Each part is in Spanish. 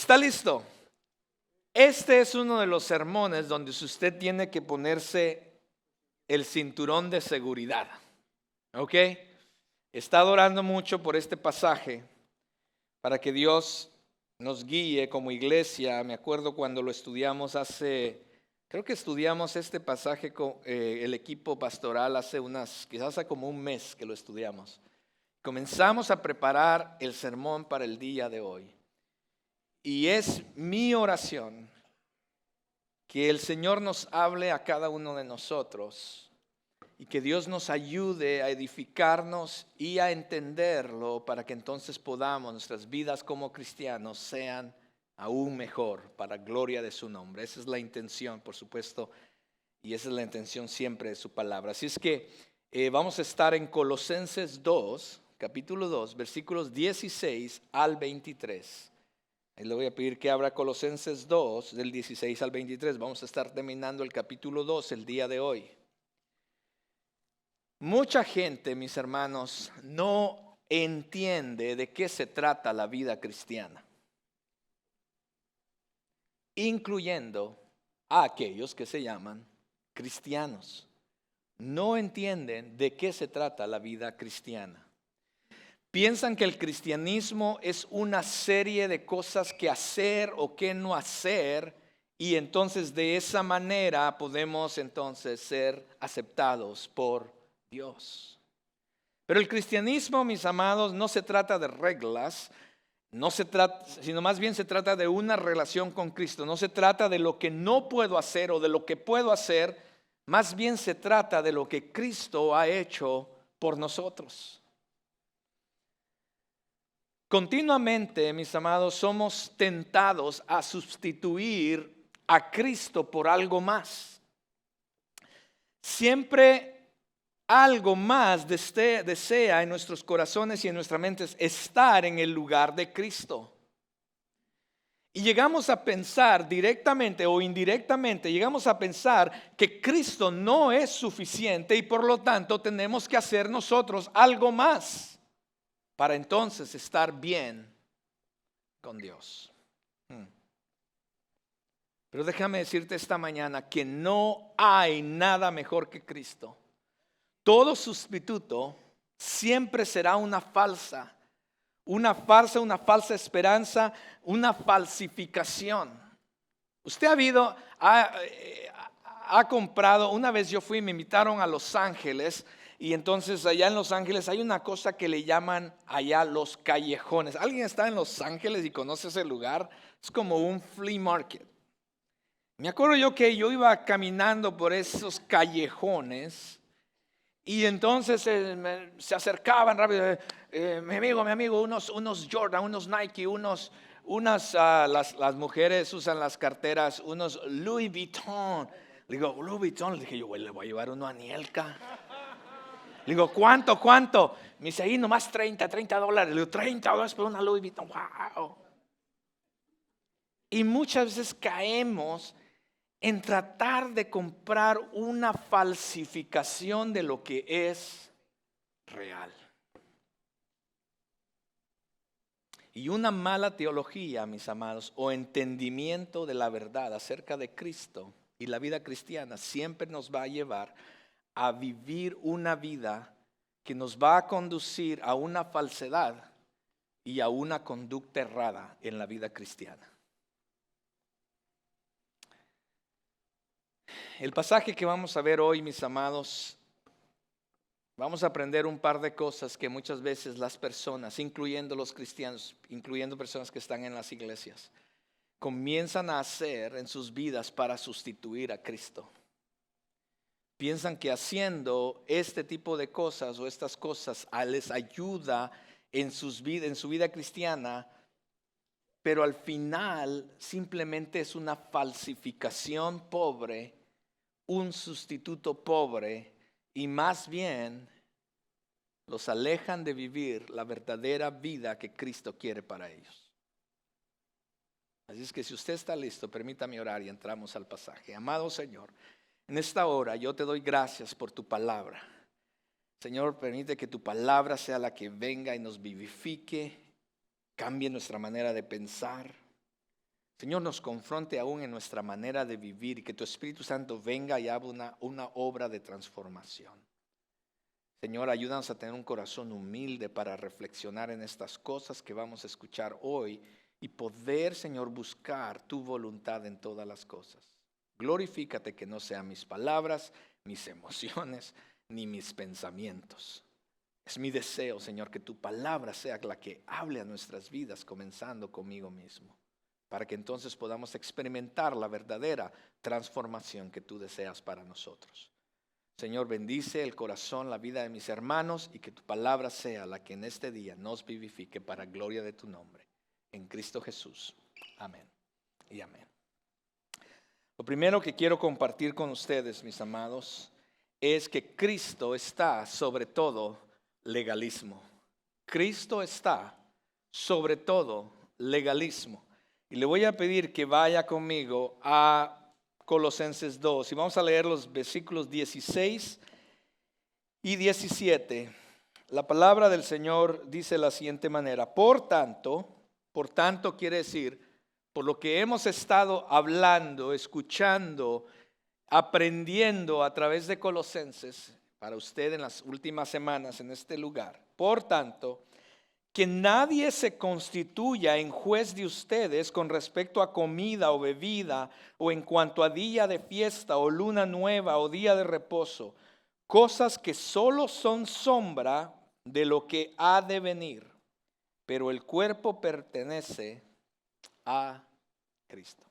¿Está listo? Este es uno de los sermones donde usted tiene que ponerse el cinturón de seguridad. ¿Ok? He estado orando mucho por este pasaje para que Dios nos guíe como iglesia. Me acuerdo cuando lo estudiamos creo que estudiamos este pasaje con el equipo pastoral quizás hace como un mes que lo estudiamos. Comenzamos a preparar el sermón para el día de hoy. Y es mi oración que el Señor nos hable a cada uno de nosotros y que Dios nos ayude a edificarnos y a entenderlo para que entonces nuestras vidas como cristianos sean aún mejor para gloria de su nombre. Esa es la intención, por supuesto, y esa es la intención siempre de su palabra. Así es que vamos a estar en Colosenses 2, capítulo 2, versículos 16 al 23. Ahí le voy a pedir que abra Colosenses 2, del 16 al 23. Vamos a estar terminando el capítulo 2 el día de hoy. Mucha gente, mis hermanos, no entiende de qué se trata la vida cristiana, incluyendo a aquellos que se llaman cristianos. No entienden de qué se trata la vida cristiana. Piensan que el cristianismo es una serie de cosas que hacer o que no hacer, y entonces de esa manera podemos entonces ser aceptados por Dios. Pero el cristianismo, mis amados, no se trata de reglas, sino más bien se trata de una relación con Cristo. No se trata de lo que no puedo hacer o de lo que puedo hacer, más bien se trata de lo que Cristo ha hecho por nosotros. Continuamente, mis amados, somos tentados a sustituir a Cristo por algo más. Siempre algo más desea en nuestros corazones y en nuestras mentes estar en el lugar de Cristo. Y llegamos a pensar directamente o indirectamente, llegamos a pensar que Cristo no es suficiente y por lo tanto tenemos que hacer nosotros algo más para entonces estar bien con Dios. Pero déjame decirte esta mañana que no hay nada mejor que Cristo. Todo sustituto siempre será una farsa, una falsa esperanza, una falsificación. Usted ha comprado, una vez yo fui, me invitaron a Los Ángeles. Y entonces allá en Los Ángeles hay una cosa que le llaman allá los callejones. ¿Alguien está en Los Ángeles y conoce ese lugar? Es como un flea market. Me acuerdo yo que yo iba caminando por esos callejones y entonces se acercaban rápido. Mi amigo, unos Jordan, unos Nike, las mujeres usan las carteras, unos Louis Vuitton. Le digo, Louis Vuitton, le dije yo, le voy a llevar uno a Nielka. Le digo, ¿cuánto? Me dice, ahí nomás $30. Le digo, $30 por una Louis Vuitton. Wow. Y muchas veces caemos en tratar de comprar una falsificación de lo que es real. Y una mala teología, mis amados, o entendimiento de la verdad acerca de Cristo y la vida cristiana siempre nos va a llevar a vivir una vida que nos va a conducir a una falsedad y a una conducta errada en la vida cristiana. El pasaje que vamos a ver hoy, mis amados, vamos a aprender un par de cosas que muchas veces las personas, incluyendo los cristianos, incluyendo personas que están en las iglesias, comienzan a hacer en sus vidas para sustituir a Cristo. Piensan que haciendo este tipo de cosas o estas cosas les ayuda en su vida cristiana, pero al final simplemente es una falsificación pobre, un sustituto pobre, y más bien los alejan de vivir la verdadera vida que Cristo quiere para ellos. Así es que si usted está listo, permítame orar y entramos al pasaje. Amado Señor, en esta hora yo te doy gracias por tu palabra. Señor, permite que tu palabra sea la que venga y nos vivifique, cambie nuestra manera de pensar. Señor, nos confronte aún en nuestra manera de vivir y que tu Espíritu Santo venga y haga una obra de transformación. Señor, ayúdanos a tener un corazón humilde para reflexionar en estas cosas que vamos a escuchar hoy y poder, Señor, buscar tu voluntad en todas las cosas. Glorifícate que no sean mis palabras, mis emociones, ni mis pensamientos. Es mi deseo, Señor, que tu palabra sea la que hable a nuestras vidas, comenzando conmigo mismo, para que entonces podamos experimentar la verdadera transformación que tú deseas para nosotros. Señor, bendice el corazón, la vida de mis hermanos y que tu palabra sea la que en este día nos vivifique para gloria de tu nombre. En Cristo Jesús. Amén y amén. Lo primero que quiero compartir con ustedes, mis amados, es que Cristo está sobre todo legalismo. Cristo está sobre todo legalismo. Y le voy a pedir que vaya conmigo a Colosenses 2 y vamos a leer los versículos 16 y 17. La palabra del Señor dice de la siguiente manera: por tanto quiere decir, por lo que hemos estado hablando, escuchando, aprendiendo a través de Colosenses, para usted en las últimas semanas en este lugar, por tanto, que nadie se constituya en juez de ustedes con respecto a comida o bebida, o en cuanto a día de fiesta o luna nueva o día de reposo, cosas que solo son sombra de lo que ha de venir, pero el cuerpo pertenece a Cristo.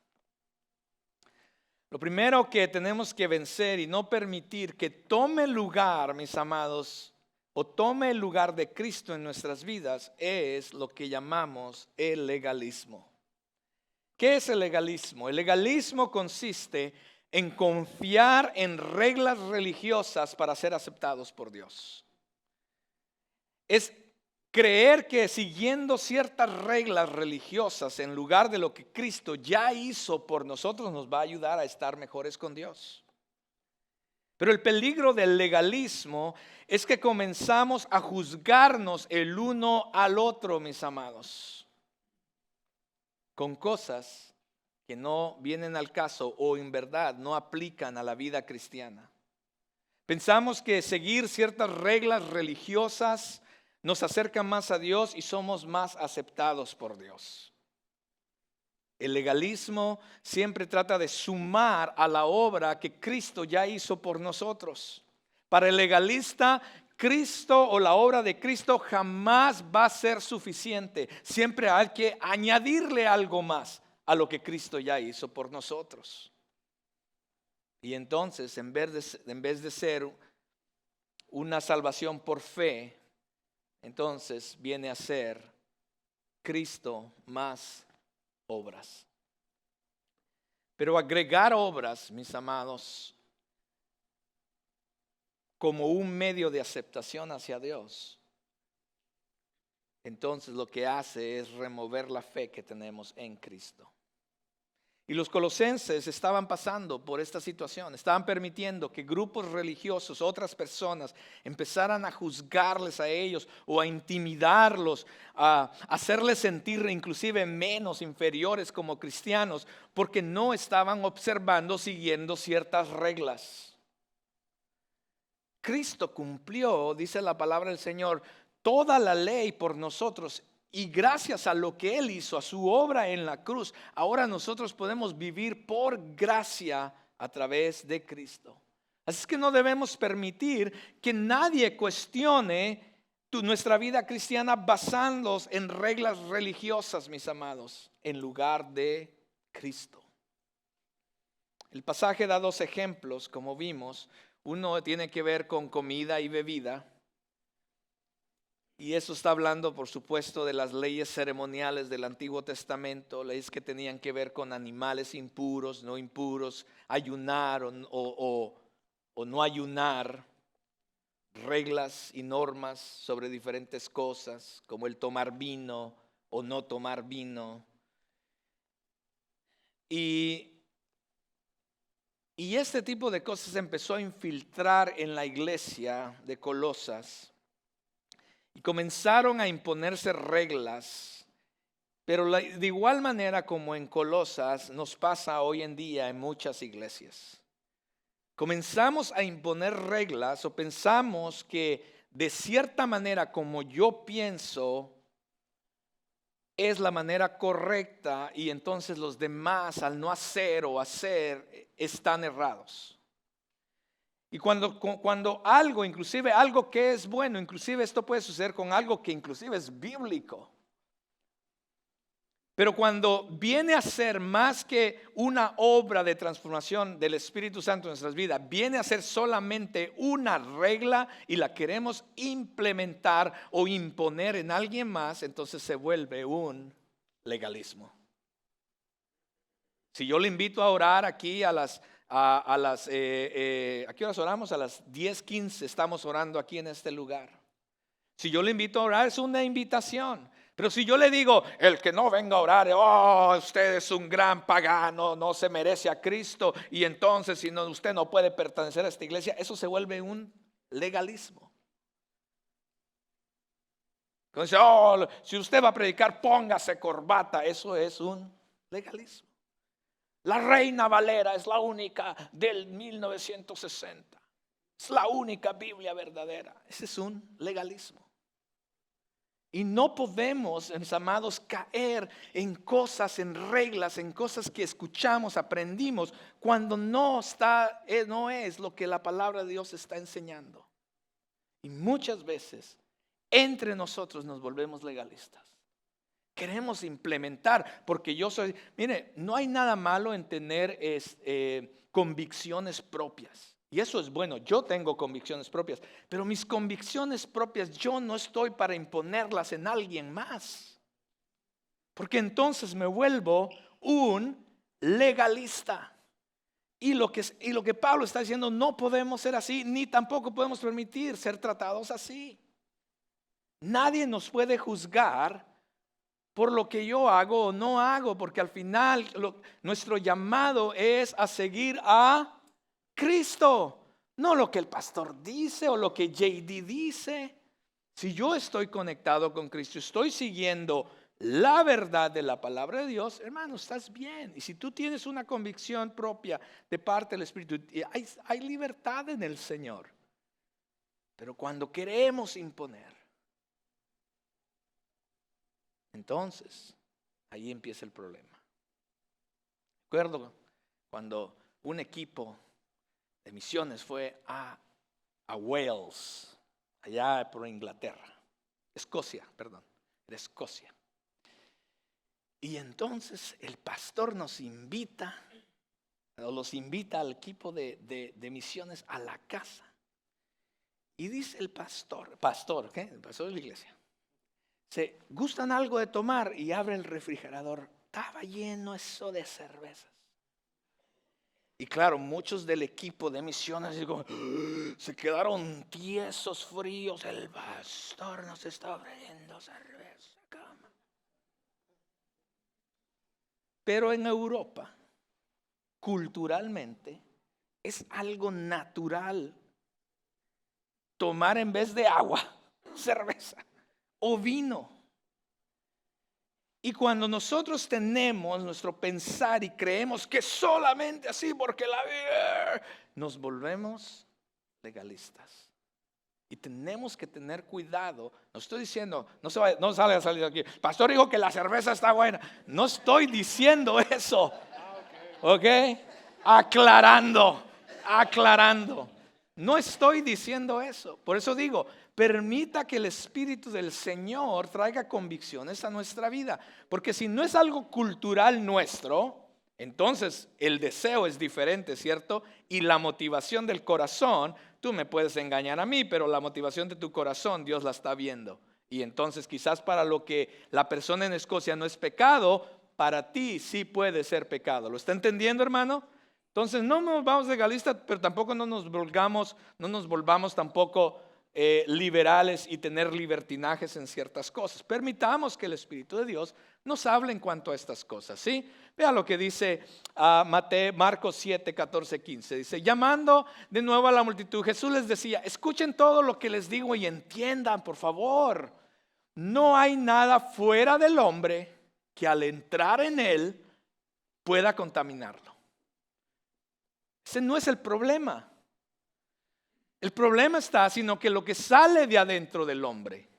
Lo primero que tenemos que vencer y no permitir que tome lugar, mis amados, o tome el lugar de Cristo en nuestras vidas, es lo que llamamos el legalismo. ¿Qué es el legalismo? El legalismo consiste en confiar en reglas religiosas para ser aceptados por Dios. Es creer que siguiendo ciertas reglas religiosas en lugar de lo que Cristo ya hizo por nosotros nos va a ayudar a estar mejores con Dios. Pero el peligro del legalismo es que comenzamos a juzgarnos el uno al otro, mis amados, con cosas que no vienen al caso o en verdad no aplican a la vida cristiana. Pensamos que seguir ciertas reglas religiosas nos acerca más a Dios y somos más aceptados por Dios. El legalismo siempre trata de sumar a la obra que Cristo ya hizo por nosotros. Para el legalista, Cristo o la obra de Cristo jamás va a ser suficiente. Siempre hay que añadirle algo más a lo que Cristo ya hizo por nosotros. Y entonces, en vez de ser una salvación por fe, entonces viene a ser Cristo más obras. Pero agregar obras, mis amados, como un medio de aceptación hacia Dios, entonces lo que hace es remover la fe que tenemos en Cristo. Y los colosenses estaban pasando por esta situación, estaban permitiendo que grupos religiosos, otras personas, empezaran a juzgarles a ellos o a intimidarlos, a hacerles sentir inclusive menos, inferiores como cristianos, porque no estaban observando, siguiendo ciertas reglas. Cristo cumplió, dice la palabra del Señor, toda la ley por nosotros. Y gracias a lo que Él hizo, a su obra en la cruz, ahora nosotros podemos vivir por gracia a través de Cristo. Así es que no debemos permitir que nadie cuestione nuestra vida cristiana basándonos en reglas religiosas, mis amados, en lugar de Cristo. El pasaje da dos ejemplos, como vimos. Uno tiene que ver con comida y bebida. Y eso está hablando, por supuesto, de las leyes ceremoniales del Antiguo Testamento, leyes que tenían que ver con animales impuros, no impuros, ayunar o no ayunar, reglas y normas sobre diferentes cosas, como el tomar vino o no tomar vino. Y este tipo de cosas empezó a infiltrar en la iglesia de Colosas. Y comenzaron a imponerse reglas Pero de igual manera como en Colosas nos pasa hoy en día en muchas iglesias. Comenzamos a imponer reglas o pensamos que de cierta manera como yo pienso es la manera correcta y entonces los demás al no hacer o hacer están errados. Y cuando algo, inclusive algo que es bueno, inclusive esto puede suceder con algo que inclusive es bíblico. Pero cuando viene a ser más que una obra de transformación del Espíritu Santo en nuestras vidas, viene a ser solamente una regla y la queremos implementar o imponer en alguien más, entonces se vuelve un legalismo. Si yo le invito a orar aquí ¿a qué horas oramos? A las 10:15 estamos orando aquí en este lugar. Si yo le invito a orar es una invitación. Pero si yo le digo, el que no venga a orar, usted es un gran pagano, no se merece a Cristo, y entonces si no, usted no puede pertenecer a esta iglesia, eso se vuelve un legalismo. Entonces, si usted va a predicar, póngase corbata, eso es un legalismo. La Reina Valera es la única del 1960, es la única Biblia verdadera, ese es un legalismo. Y no podemos, mis amados, caer en cosas, en reglas, en cosas que escuchamos, aprendimos, cuando no es lo que la palabra de Dios está enseñando. Y muchas veces entre nosotros nos volvemos legalistas. Queremos implementar, porque mire, no hay nada malo en tener convicciones propias. Y eso es bueno, yo tengo convicciones propias, pero mis convicciones propias yo no estoy para imponerlas en alguien más. Porque entonces me vuelvo un legalista. Y lo que Pablo está diciendo, no podemos ser así, ni tampoco podemos permitir ser tratados así. Nadie nos puede juzgar por lo que yo hago o no hago, porque al final nuestro llamado es a seguir a Cristo, no lo que el pastor dice o lo que JD dice. Si yo estoy conectado con Cristo, estoy siguiendo la verdad de la palabra de Dios, hermano, estás bien. Y si tú tienes una convicción propia de parte del Espíritu, hay libertad en el Señor. Pero cuando queremos imponer, entonces ahí empieza el problema. Recuerdo cuando un equipo de misiones fue a Wales, allá por Inglaterra, Escocia. Y entonces el pastor los invita al equipo de misiones a la casa. Y dice el pastor, ¿qué? El pastor de la iglesia, ¿se gustan algo de tomar? Y abre el refrigerador, estaba lleno eso de cervezas. Y claro, muchos del equipo de misiones se quedaron tiesos, fríos. El pastor nos está abriendo cerveza, cama. Pero en Europa, culturalmente, es algo natural tomar en vez de agua, cerveza o vino. Y cuando nosotros tenemos nuestro pensar y creemos que solamente así, porque nos volvemos legalistas. Y tenemos que tener cuidado. No estoy diciendo, no sale a salir de aquí. Pastor dijo que la cerveza está buena. No estoy diciendo eso. ¿Ok? Aclarando. No estoy diciendo eso. Por eso digo, permita que el Espíritu del Señor traiga convicciones a nuestra vida. Porque si no es algo cultural nuestro, entonces el deseo es diferente, ¿cierto? Y la motivación del corazón, tú me puedes engañar a mí, pero la motivación de tu corazón Dios la está viendo. Y entonces quizás para lo que la persona en Escocia no es pecado, para ti sí puede ser pecado. ¿Lo está entendiendo, hermano? Entonces no nos vamos legalistas, pero tampoco no nos volvamos tampoco liberales y tener libertinajes en ciertas cosas. Permitamos que el Espíritu de Dios nos hable en cuanto a estas cosas, ¿sí? Vea lo que dice Marcos 7, 14, 15. Dice, llamando de nuevo a la multitud, Jesús les decía, escuchen todo lo que les digo y entiendan, por favor. No hay nada fuera del hombre que al entrar en él pueda contaminarlo. Ese no es el problema. El problema está, sino que lo que sale de adentro del hombre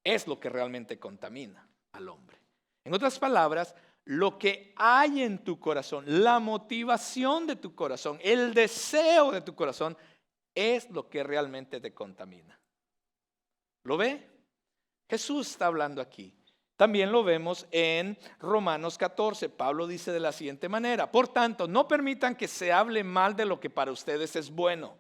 es lo que realmente contamina al hombre. En otras palabras, lo que hay en tu corazón, la motivación de tu corazón, el deseo de tu corazón, es lo que realmente te contamina. ¿Lo ve? Jesús está hablando aquí. También lo vemos en Romanos 14. Pablo dice de la siguiente manera: por tanto, no permitan que se hable mal de lo que para ustedes es bueno.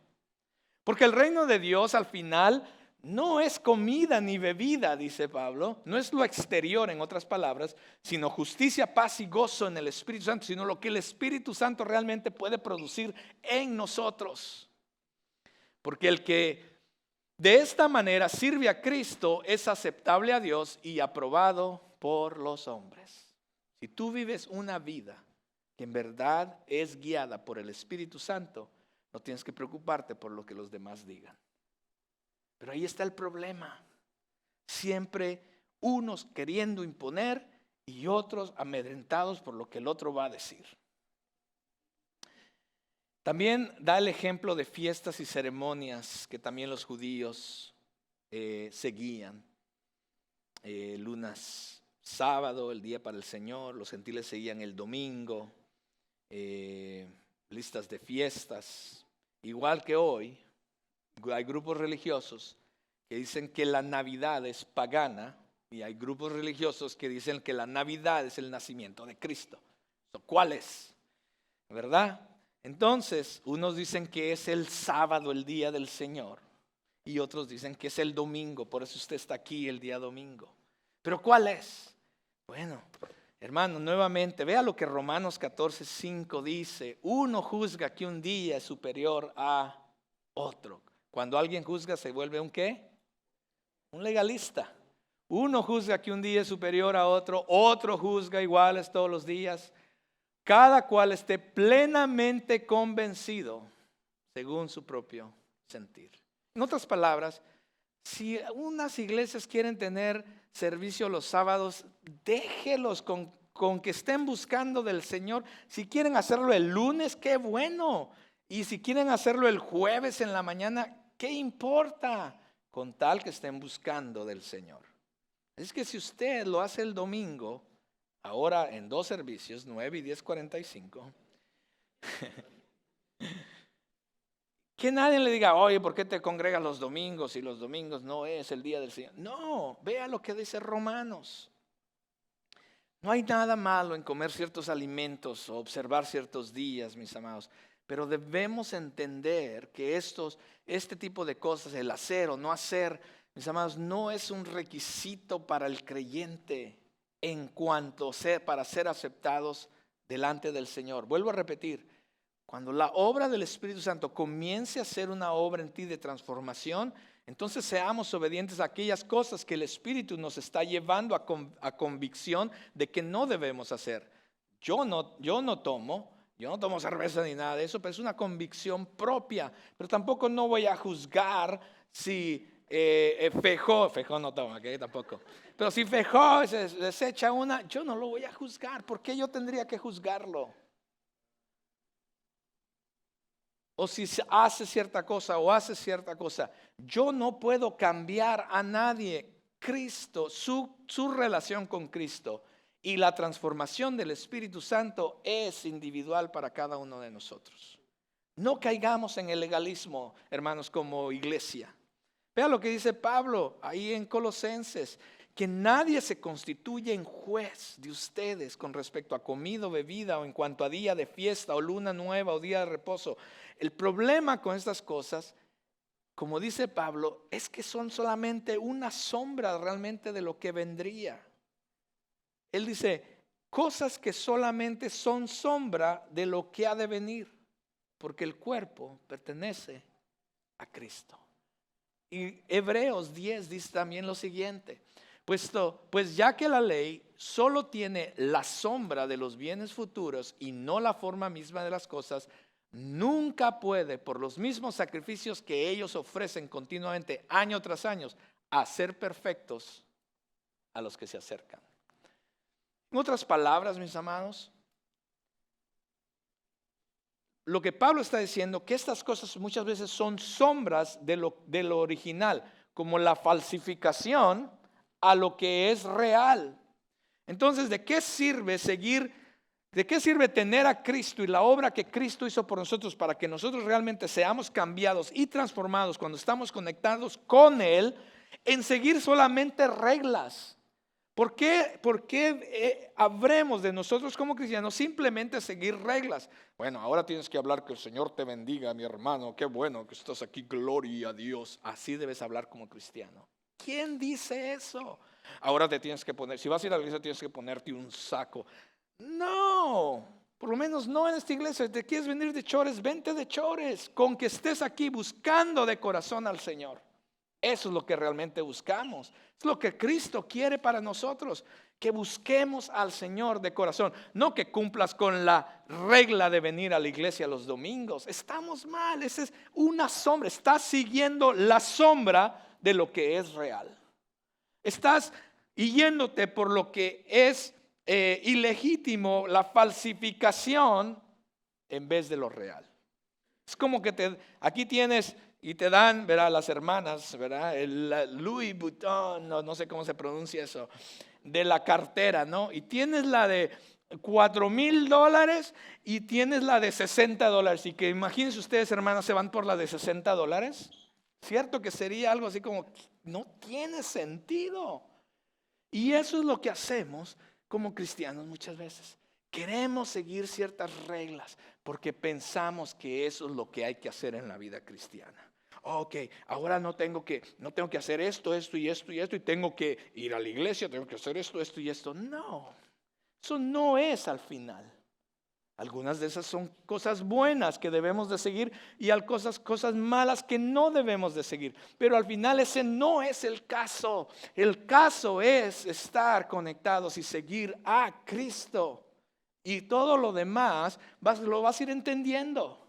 Porque el reino de Dios al final no es comida ni bebida, dice Pablo. No es lo exterior, en otras palabras, sino justicia, paz y gozo en el Espíritu Santo, sino lo que el Espíritu Santo realmente puede producir en nosotros. Porque el que de esta manera sirve a Cristo es aceptable a Dios y aprobado por los hombres. Si tú vives una vida que en verdad es guiada por el Espíritu Santo, no tienes que preocuparte por lo que los demás digan. Pero ahí está el problema. Siempre unos queriendo imponer y otros amedrentados por lo que el otro va a decir. También da el ejemplo de fiestas y ceremonias que también los judíos seguían. Lunas sábado, el día para el Señor. Los gentiles seguían el domingo. Listas de fiestas. Igual que hoy, hay grupos religiosos que dicen que la Navidad es pagana y hay grupos religiosos que dicen que la Navidad es el nacimiento de Cristo. ¿Cuál es? ¿Verdad? Entonces, unos dicen que es el sábado, el día del Señor, y otros dicen que es el domingo, por eso usted está aquí el día domingo. ¿Pero cuál es? Bueno, hermano, nuevamente, vea lo que Romanos 14:5 dice. Uno juzga que un día es superior a otro. Cuando alguien juzga, ¿se vuelve un qué? Un legalista. Uno juzga que un día es superior a otro, otro juzga iguales todos los días. Cada cual esté plenamente convencido según su propio sentir. En otras palabras, si unas iglesias quieren tener servicio los sábados, déjelos con que estén buscando del Señor. Si quieren hacerlo el lunes, qué bueno. Y si quieren hacerlo el jueves en la mañana, ¿qué importa? Con tal que estén buscando del Señor. Es que si usted lo hace el domingo, ahora en 2 servicios, 9 y 10:45, que nadie le diga, oye, ¿por qué te congregas los domingos si los domingos no es el día del Señor? No, vea lo que dice Romanos. No hay nada malo en comer ciertos alimentos o observar ciertos días, mis amados, pero debemos entender que este tipo de cosas, el hacer o no hacer, mis amados, no es un requisito para el creyente en cuanto para ser aceptados delante del Señor. Vuelvo a repetir. Cuando la obra del Espíritu Santo comience a ser una obra en ti de transformación, entonces seamos obedientes a aquellas cosas que el Espíritu nos está llevando a convicción de que no debemos hacer. Yo no tomo cerveza ni nada de eso, pero es una convicción propia. Pero tampoco no voy a juzgar si Fejó no toma, ¿okay? Tampoco. Pero si Fejó se desecha una, yo no lo voy a juzgar. ¿Por qué yo tendría que juzgarlo? O si hace cierta cosa o hace cierta cosa, yo no puedo cambiar a nadie. Cristo, su relación con Cristo y la transformación del Espíritu Santo es individual para cada uno de nosotros. No caigamos en el legalismo, hermanos, como iglesia. Vea lo que dice Pablo ahí en Colosenses. Que nadie se constituya en juez de ustedes con respecto a comida o bebida o en cuanto a día de fiesta o luna nueva o día de reposo. El problema con estas cosas, como dice Pablo, es que son solamente una sombra realmente de lo que vendría. Él dice, cosas que solamente son sombra de lo que ha de venir, porque el cuerpo pertenece a Cristo. Y Hebreos 10 dice también lo siguiente. Pues ya que la ley solo tiene la sombra de los bienes futuros y no la forma misma de las cosas, nunca puede, por los mismos sacrificios que ellos ofrecen continuamente año tras año, hacer perfectos a los que se acercan. En otras palabras, mis amados, lo que Pablo está diciendo, que estas cosas muchas veces son sombras de lo original, como la falsificación a lo que es real. Entonces, ¿de qué sirve tener a Cristo y la obra que Cristo hizo por nosotros para que nosotros realmente seamos cambiados y transformados cuando estamos conectados con Él, en seguir solamente reglas? ¿Por qué habremos de nosotros como cristianos simplemente seguir reglas? Bueno, ahora tienes que hablar, que el Señor te bendiga, mi hermano. Qué bueno que estás aquí, gloria a Dios. Así debes hablar como cristiano. ¿Quién dice eso? Ahora te tienes que poner, si vas a ir a la iglesia tienes que ponerte un saco. No, por lo menos no en esta iglesia. ¿Te quieres venir de chores? Vente de chores, con que estés aquí buscando de corazón al Señor. Eso es lo que realmente buscamos. Es lo que Cristo quiere para nosotros, que busquemos al Señor de corazón. No que cumplas con la regla de venir a la iglesia los domingos. Estamos mal, esa es una sombra. Estás siguiendo la sombra de lo que es real. Estás yéndote por lo que es ilegítimo, la falsificación, en vez de lo real. Es como que aquí tienes y te dan, ¿verdad? Las hermanas, ¿verdad? El Louis Vuitton, no sé cómo se pronuncia eso, de la cartera, ¿no? Y tienes la de $4,000 y tienes la de $60. Y que imagínense ustedes, hermanas, se van por la de $60. Cierto que sería algo así como, no tiene sentido. Y eso es lo que hacemos como cristianos muchas veces. Queremos seguir ciertas reglas porque pensamos que eso es lo que hay que hacer en la vida cristiana. Ok, ahora no tengo que hacer esto y tengo que ir a la iglesia, tengo que hacer esto y esto. No, eso no es al final. Algunas de esas son cosas buenas que debemos de seguir y hay cosas malas que no debemos de seguir. Pero al final ese no es el caso. El caso es estar conectados y seguir a Cristo. Y todo lo demás lo vas a ir entendiendo.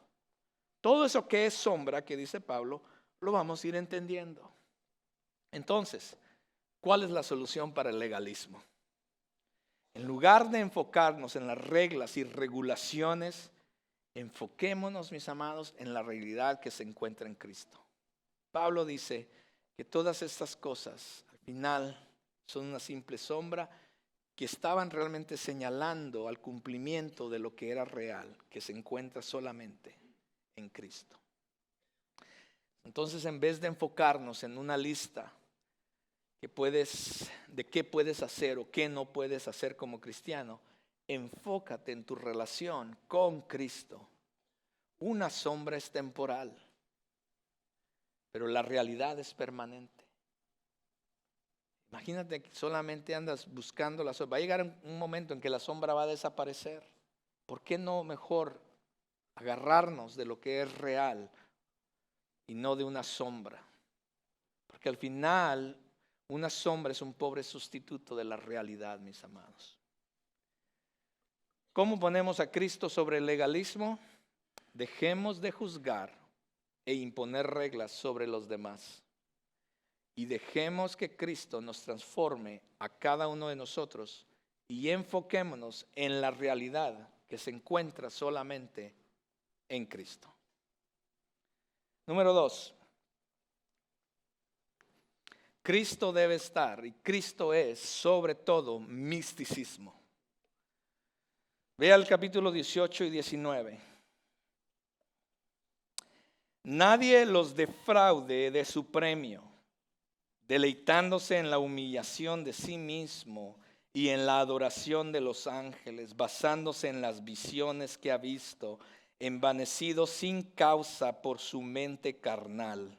Todo eso que es sombra, que dice Pablo, lo vamos a ir entendiendo. Entonces, ¿cuál es la solución para el legalismo? En lugar de enfocarnos en las reglas y regulaciones, enfoquémonos, mis amados, en la realidad que se encuentra en Cristo. Pablo dice que todas estas cosas al final son una simple sombra que estaban realmente señalando al cumplimiento de lo que era real, que se encuentra solamente en Cristo. Entonces, en vez de enfocarnos en una lista de qué puedes hacer o qué no puedes hacer como cristiano, enfócate en tu relación con Cristo. Una sombra es temporal, pero la realidad es permanente. Imagínate que solamente andas buscando la sombra. Va a llegar un momento en que la sombra va a desaparecer. ¿Por qué no mejor agarrarnos de lo que es real y no de una sombra? Porque al final una sombra es un pobre sustituto de la realidad, mis amados. ¿Cómo ponemos a Cristo sobre el legalismo? Dejemos de juzgar e imponer reglas sobre los demás. Y dejemos que Cristo nos transforme a cada uno de nosotros y enfoquémonos en la realidad que se encuentra solamente en Cristo. Número 2. Cristo debe estar y Cristo es sobre todo misticismo. Vea el capítulo 18 y 19. Nadie los defraude de su premio, deleitándose en la humillación de sí mismo y en la adoración de los ángeles, basándose en las visiones que ha visto, envanecido sin causa por su mente carnal,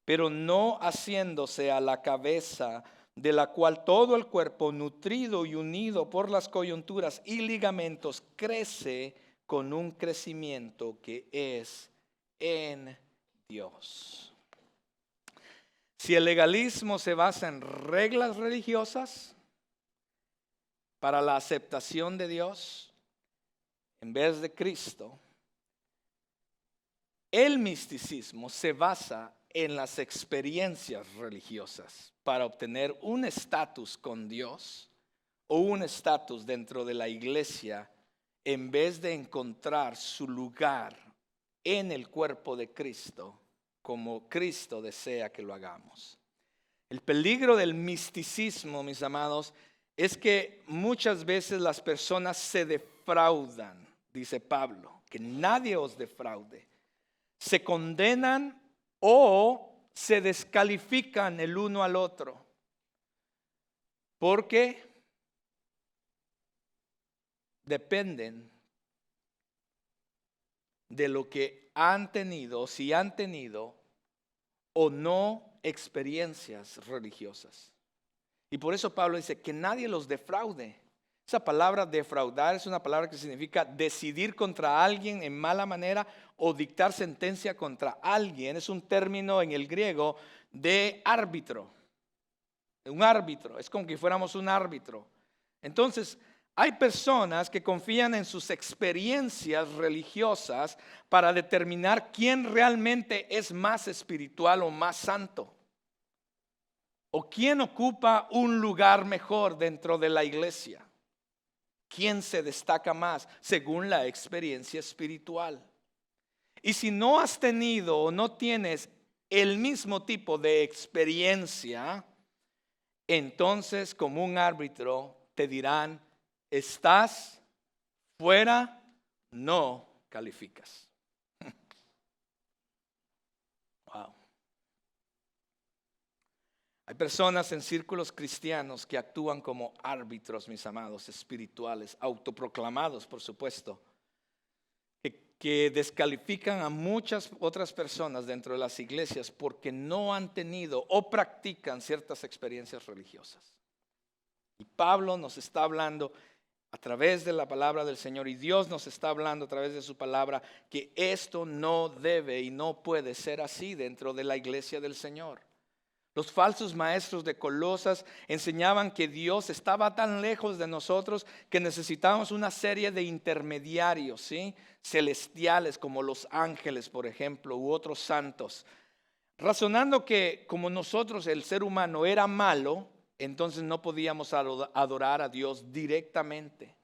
pero no haciéndose a la cabeza, de la cual todo el cuerpo, nutrido y unido por las coyunturas y ligamentos, crece con un crecimiento que es en Dios. Si el legalismo se basa en reglas religiosas para la aceptación de Dios en vez de Cristo, el misticismo se basa en las experiencias religiosas para obtener un estatus con Dios o un estatus dentro de la iglesia en vez de encontrar su lugar en el cuerpo de Cristo como Cristo desea que lo hagamos. El peligro del misticismo, mis amados, es que muchas veces las personas se defraudan, dice Pablo, que nadie os defraude. Se condenan o se descalifican el uno al otro. Porque dependen de lo que han tenido, si han tenido o no experiencias religiosas. Y por eso Pablo dice que nadie los defraude. Esa palabra defraudar es una palabra que significa decidir contra alguien en mala manera o dictar sentencia contra alguien. Es un término en el griego de árbitro. Un árbitro, es como que fuéramos un árbitro. Entonces, hay personas que confían en sus experiencias religiosas para determinar quién realmente es más espiritual o más santo. O quién ocupa un lugar mejor dentro de la iglesia. ¿Quién se destaca más según la experiencia espiritual? Y si no has tenido o no tienes el mismo tipo de experiencia, entonces como un árbitro te dirán, estás fuera, no calificas. Wow. Hay personas en círculos cristianos que actúan como árbitros, mis amados, espirituales, autoproclamados, por supuesto, que descalifican a muchas otras personas dentro de las iglesias porque no han tenido o practican ciertas experiencias religiosas. Y Pablo nos está hablando a través de la palabra del Señor, y Dios nos está hablando a través de su palabra, que esto no debe y no puede ser así dentro de la iglesia del Señor. Los falsos maestros de Colosas enseñaban que Dios estaba tan lejos de nosotros que necesitábamos una serie de intermediarios, ¿sí? Celestiales, como los ángeles, por ejemplo, u otros santos, razonando que como nosotros, el ser humano, era malo, entonces no podíamos adorar a Dios directamente.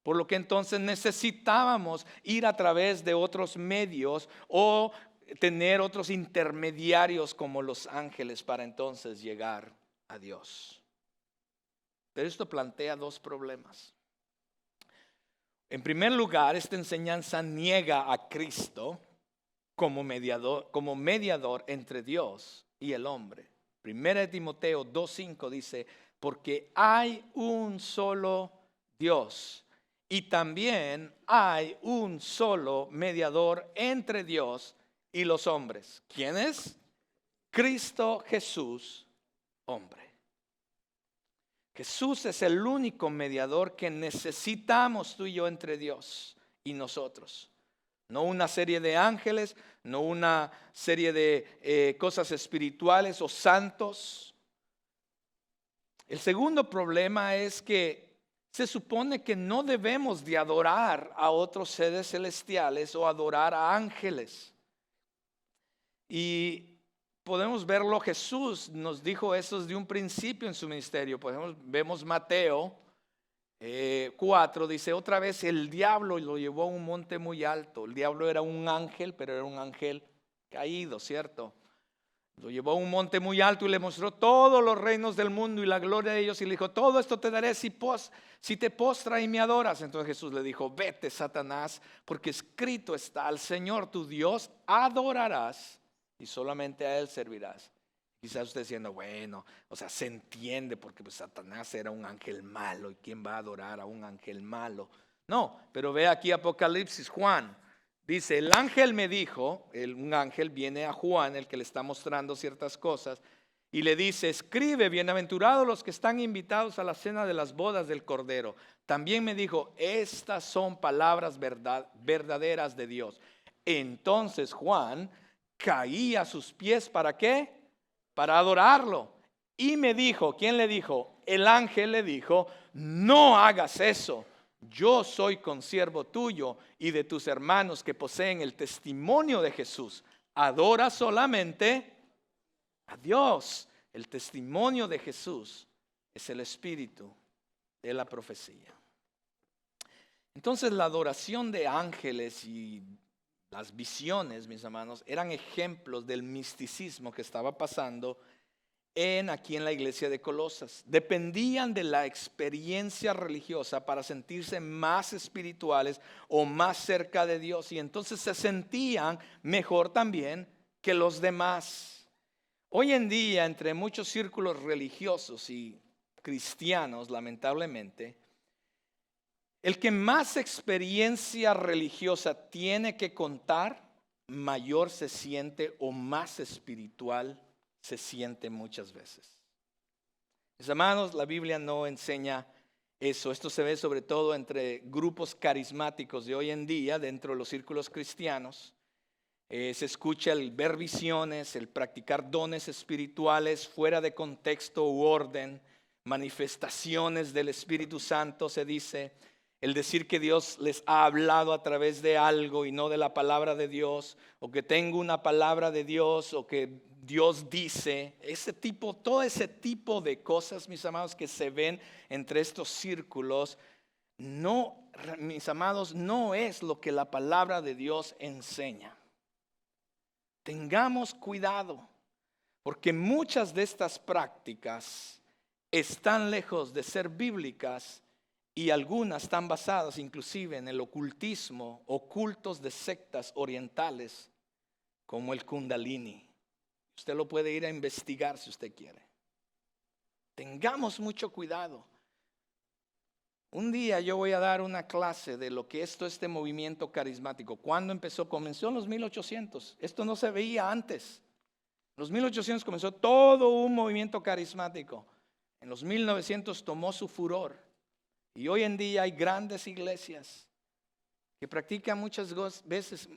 Por lo que entonces necesitábamos ir a través de otros medios o tener otros intermediarios como los ángeles para entonces llegar a Dios. Pero esto plantea dos problemas. En primer lugar, esta enseñanza niega a Cristo como mediador entre Dios y el hombre. 1 Timoteo 2:5 dice, porque hay un solo Dios y también hay un solo mediador entre Dios y los hombres. ¿Quién es? Cristo Jesús, hombre. Jesús es el único mediador que necesitamos tú y yo entre Dios y nosotros. No una serie de ángeles, no una serie de cosas espirituales o santos. El segundo problema es que se supone que no debemos de adorar a otros seres celestiales o adorar a ángeles. Y podemos verlo, Jesús nos dijo eso desde un principio en su ministerio. Vemos Mateo 4, dice, otra vez el diablo lo llevó a un monte muy alto. El diablo era un ángel, pero era un ángel caído, ¿cierto? Lo llevó a un monte muy alto y le mostró todos los reinos del mundo y la gloria de ellos, y le dijo, todo esto te daré si te postras y me adoras. Entonces Jesús le dijo, vete, Satanás, porque escrito está, al Señor tu Dios adorarás y solamente a Él servirás. Quizás usted diciendo, bueno, o sea, se entiende porque pues Satanás era un ángel malo y ¿quién va a adorar a un ángel malo? No, pero ve aquí Apocalipsis, Juan. Dice, el ángel me dijo, un ángel viene a Juan, el que le está mostrando ciertas cosas, y le dice, escribe, bienaventurados los que están invitados a la cena de las bodas del Cordero. También me dijo, estas son palabras verdaderas de Dios. Entonces Juan caía a sus pies, ¿para qué? Para adorarlo. Y me dijo, ¿quién le dijo? El ángel le dijo, no hagas eso. Yo soy consiervo tuyo y de tus hermanos que poseen el testimonio de Jesús. Adora solamente a Dios. El testimonio de Jesús es el Espíritu de la profecía. Entonces la adoración de ángeles y las visiones, mis hermanos, eran ejemplos del misticismo que estaba pasando aquí en la iglesia de Colosas. Dependían de la experiencia religiosa para sentirse más espirituales o más cerca de Dios, y entonces se sentían mejor también que los demás. Hoy en día, entre muchos círculos religiosos y cristianos, lamentablemente, el que más experiencia religiosa tiene que contar, mayor se siente o más espiritual se siente muchas veces. Mis hermanos, la Biblia no enseña eso. Esto se ve sobre todo entre grupos carismáticos de hoy en día, dentro de los círculos cristianos. Se escucha el ver visiones, el practicar dones espirituales fuera de contexto u orden, manifestaciones del Espíritu Santo, se dice. El decir que Dios les ha hablado a través de algo y no de la palabra de Dios, o que tengo una palabra de Dios, o que Dios dice, todo ese tipo de cosas, mis amados, que se ven entre estos círculos, no, mis amados, no es lo que la palabra de Dios enseña. Tengamos cuidado, porque muchas de estas prácticas están lejos de ser bíblicas. Y algunas están basadas inclusive en el ocultismo o cultos de sectas orientales como el Kundalini. Usted lo puede ir a investigar si usted quiere. Tengamos mucho cuidado. Un día yo voy a dar una clase de lo que este movimiento carismático. ¿Cuándo empezó? Comenzó en los 1800. Esto no se veía antes. En los 1800 comenzó todo un movimiento carismático. En los 1900 tomó su furor. Y hoy en día hay grandes iglesias que practican muchas veces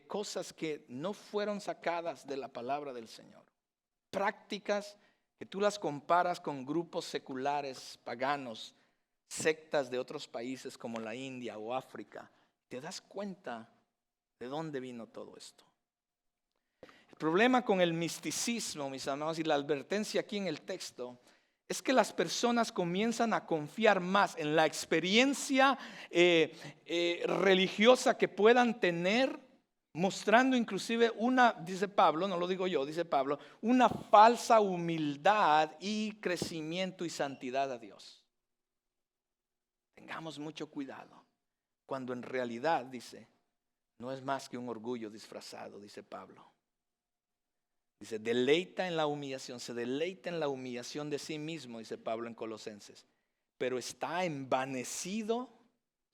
cosas que no fueron sacadas de la palabra del Señor. Prácticas que tú las comparas con grupos seculares, paganos, sectas de otros países como la India o África. Te das cuenta de dónde vino todo esto. El problema con el misticismo, mis amados, y la advertencia aquí en el texto, es que las personas comienzan a confiar más en la experiencia religiosa que puedan tener, mostrando inclusive dice Pablo, no lo digo yo, dice Pablo, una falsa humildad y crecimiento y santidad a Dios. Tengamos mucho cuidado, cuando en realidad, dice, no es más que un orgullo disfrazado, dice Pablo. Dice, deleita en la humillación, se deleita en la humillación de sí mismo, dice Pablo en Colosenses. Pero está envanecido,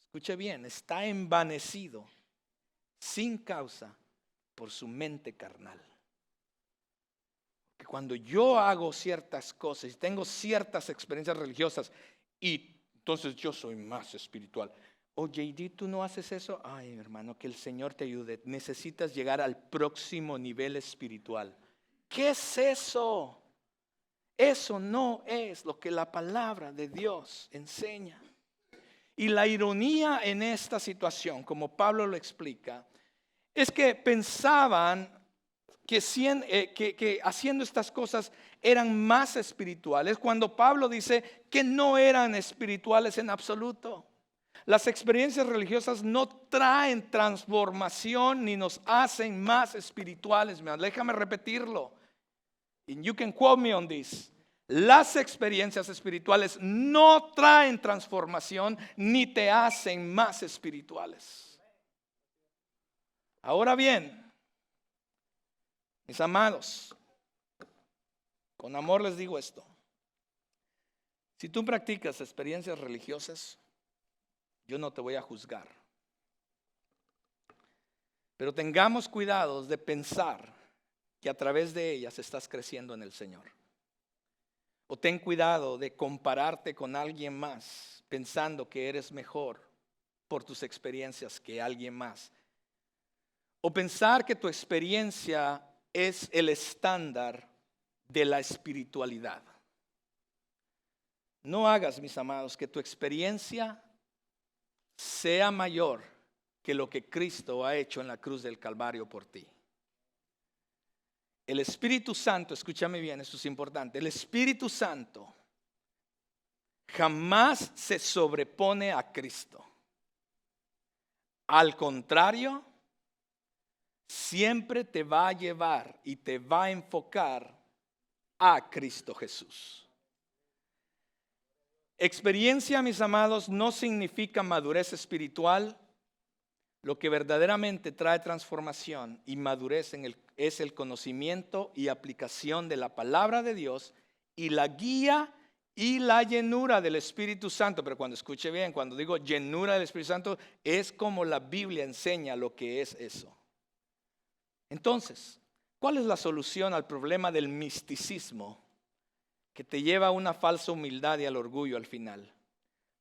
escuche bien, está envanecido sin causa por su mente carnal. Que cuando yo hago ciertas cosas y tengo ciertas experiencias religiosas y entonces yo soy más espiritual. Oye, ¿y tú no haces eso? Ay, hermano, que el Señor te ayude. Necesitas llegar al próximo nivel espiritual. ¿Qué es eso? Eso no es lo que la palabra de Dios enseña. Y la ironía en esta situación, como Pablo lo explica, es que pensaban que haciendo estas cosas eran más espirituales, cuando Pablo dice que no eran espirituales en absoluto. Las experiencias religiosas no traen transformación ni nos hacen más espirituales. Déjame repetirlo. And you can quote me on this. Las experiencias espirituales no traen transformación ni te hacen más espirituales. Ahora bien, mis amados, con amor les digo esto. Si tú practicas experiencias religiosas, yo no te voy a juzgar. Pero tengamos cuidado de pensar que a través de ellas estás creciendo en el Señor. O ten cuidado de compararte con alguien más pensando que eres mejor por tus experiencias que alguien más. O pensar que tu experiencia es el estándar de la espiritualidad. No hagas, mis amados, que tu experiencia sea mayor que lo que Cristo ha hecho en la cruz del Calvario por ti. El Espíritu Santo, escúchame bien, esto es importante. El Espíritu Santo jamás se sobrepone a Cristo. Al contrario, siempre te va a llevar y te va a enfocar a Cristo Jesús. Experiencia, mis amados, no significa madurez espiritual. Lo que verdaderamente trae transformación y madurez es el conocimiento y aplicación de la palabra de Dios y la guía y la llenura del Espíritu Santo. Pero cuando escuche bien, cuando digo llenura del Espíritu Santo, es como la Biblia enseña lo que es eso. Entonces, ¿cuál es la solución al problema del misticismo que te lleva a una falsa humildad y al orgullo al final?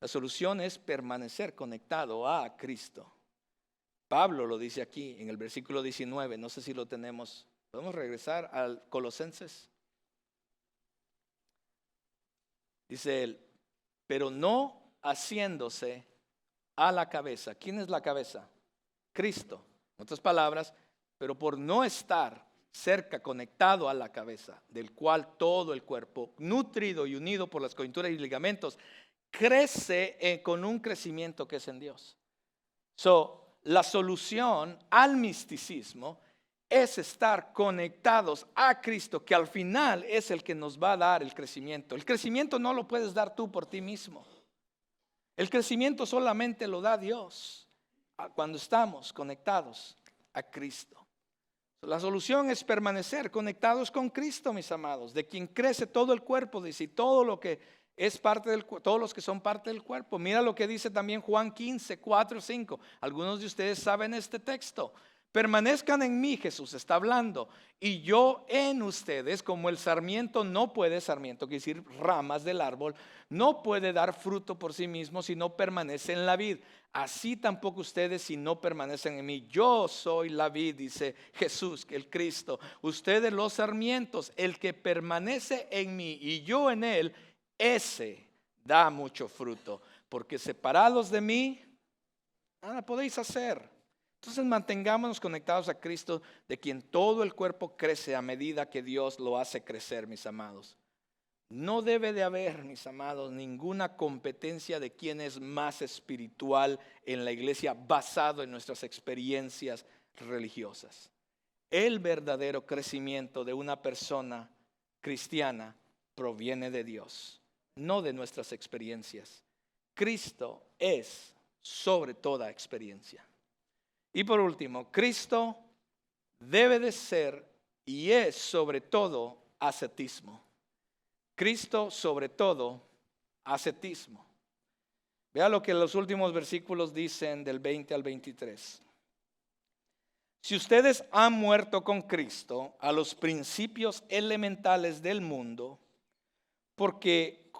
La solución es permanecer conectado a Cristo. Pablo lo dice aquí en el versículo 19, no sé si lo tenemos. ¿Podemos regresar al Colosenses? Dice él, pero no haciéndose a la cabeza. ¿Quién es la cabeza? Cristo. En otras palabras, pero por no estar cerca, conectado a la cabeza, del cual todo el cuerpo, nutrido y unido por las coyunturas y ligamentos, crece con un crecimiento que es en Dios. La solución al misticismo es estar conectados a Cristo, que al final es el que nos va a dar el crecimiento. El crecimiento no lo puedes dar tú por ti mismo. El crecimiento solamente lo da Dios cuando estamos conectados a Cristo. La solución es permanecer conectados con Cristo, mis amados, de quien crece todo el cuerpo, dice, y todo lo que es parte del cuerpo, todos los que son parte del cuerpo. Mira lo que dice también Juan 15, 4, 5. Algunos de ustedes saben este texto. Permanezcan en mí, Jesús está hablando, y yo en ustedes, como el sarmiento no puede, sarmiento quiere decir ramas del árbol, no puede dar fruto por sí mismo si no permanece en la vid. Así tampoco ustedes si no permanecen en mí. Yo soy la vid, dice Jesús, el Cristo. Ustedes los sarmientos, el que permanece en mí y yo en él, ese da mucho fruto, porque separados de mí, nada podéis hacer. Entonces mantengámonos conectados a Cristo, de quien todo el cuerpo crece a medida que Dios lo hace crecer, mis amados. No debe de haber, mis amados, ninguna competencia de quién es más espiritual en la iglesia basado en nuestras experiencias religiosas. El verdadero crecimiento de una persona cristiana proviene de Dios, no de nuestras experiencias. Cristo es sobre toda experiencia. Y por último, Cristo debe de ser y es sobre todo ascetismo. Cristo sobre todo ascetismo. Vea lo que los últimos versículos dicen del 20 al 23. Si ustedes han muerto con Cristo a los principios elementales del mundo, ¿por qué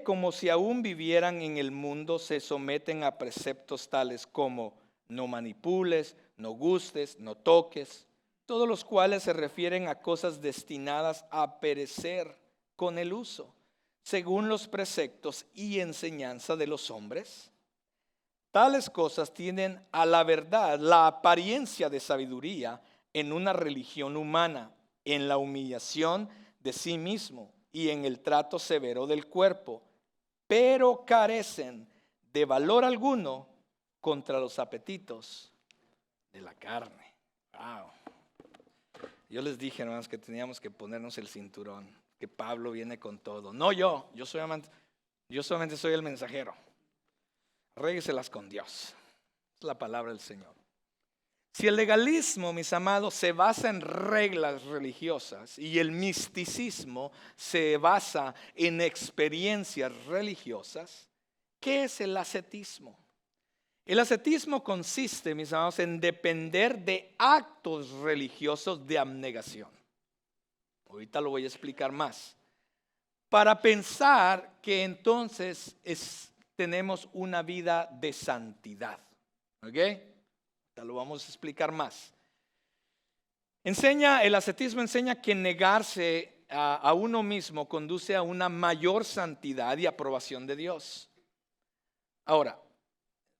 como si aún vivieran en el mundo se someten a preceptos tales como no manipules, no gustes, no toques, todos los cuales se refieren a cosas destinadas a perecer con el uso, según los preceptos y enseñanza de los hombres? Tales cosas tienen a la verdad la apariencia de sabiduría en una religión humana, en la humillación de sí mismo y en el trato severo del cuerpo, pero carecen de valor alguno contra los apetitos de la carne. Wow. Yo les dije, hermanos, que teníamos que ponernos el cinturón, que Pablo viene con todo. No yo solamente soy el mensajero. Arrégleselas con Dios. Es la palabra del Señor. Si el legalismo, mis amados, se basa en reglas religiosas y el misticismo se basa en experiencias religiosas, ¿qué es el ascetismo? El ascetismo consiste, mis amados, en depender de actos religiosos de abnegación. Ahorita lo voy a explicar más. Para pensar que entonces tenemos una vida de santidad. ¿Ok? Ahorita lo vamos a explicar más. El ascetismo enseña que negarse a uno mismo conduce a una mayor santidad y aprobación de Dios. Ahora,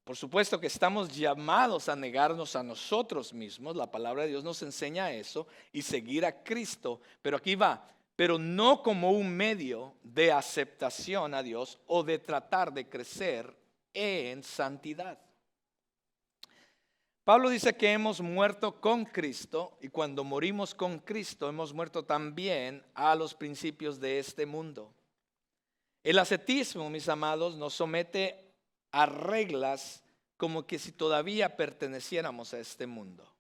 por supuesto que estamos llamados a negarnos a nosotros mismos. La palabra de Dios nos enseña eso y seguir a Cristo. Pero aquí va. pero no como un medio de aceptación a Dios o de tratar de crecer en santidad. Pablo dice que hemos muerto con Cristo y cuando morimos con Cristo hemos muerto también a los principios de este mundo. El ascetismo, mis amados, nos somete a reglas como que si todavía perteneciéramos a este mundo.